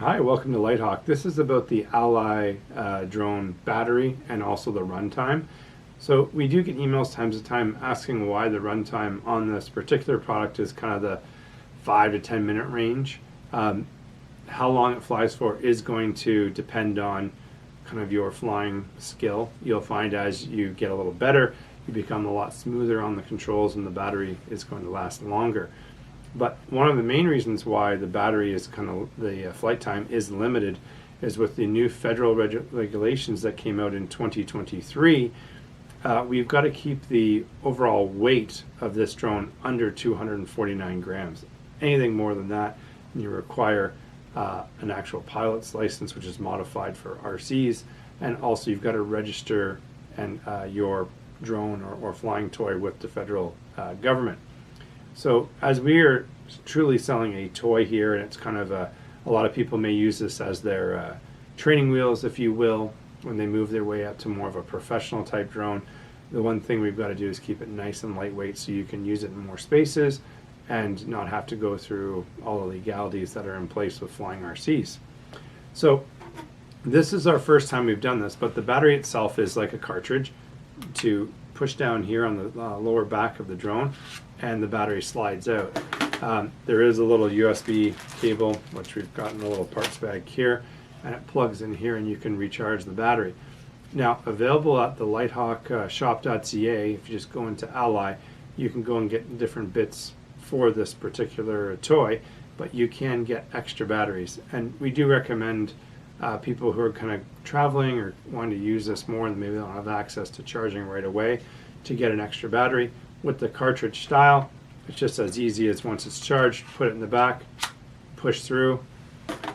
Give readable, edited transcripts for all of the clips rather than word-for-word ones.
Hi, welcome to Litehawk. This is about the Ally drone battery and also the runtime. So we do get emails time to time asking why the runtime on this particular product is kind of the 5 to 10 minute range. How long it flies for is going to depend on kind of your flying skill. You'll find as you get a little better, you become a lot smoother on the controls and the battery is going to last longer. But one of the main reasons why the battery is kind of the flight time is limited is with the new federal regulations that came out in 2023. We've got to keep the overall weight of this drone under 249 grams. Anything more than that, you require an actual pilot's license, which is modified for RCs, and also you've got to register and your drone or flying toy with the federal government. So as we are truly selling a toy here, and it's kind of a lot of people may use this as their training wheels, if you will, when they move their way up to more of a professional type drone. The one thing we've got to do is keep it nice and lightweight so you can use it in more spaces and not have to go through all the legalities that are in place with flying RCs. So this is our first time we've done this, but the battery itself is like a cartridge to push down here on the lower back of the drone, and the battery slides out. There is a little USB cable, which we've got in a little parts bag here, and it plugs in here and you can recharge the battery. Now, available at the Litehawk shop.ca, if you just go into Ally, you can go and get different bits for this particular toy, but you can get extra batteries. And we do recommend people who are kind of traveling or wanting to use this more and maybe they don't have access to charging right away to get an extra battery. With the cartridge style, it's just as easy as once it's charged, put it in the back, push through,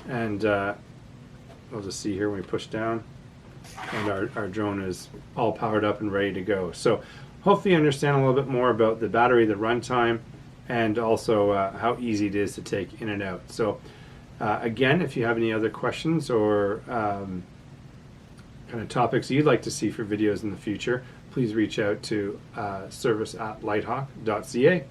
and we'll just see here when we push down, and our drone is all powered up and ready to go. So hopefully you understand a little bit more about the battery, the runtime, and also how easy it is to take in and out. So again, if you have any other questions or kind of topics you'd like to see for videos in the future, please reach out to service@litehawk.ca.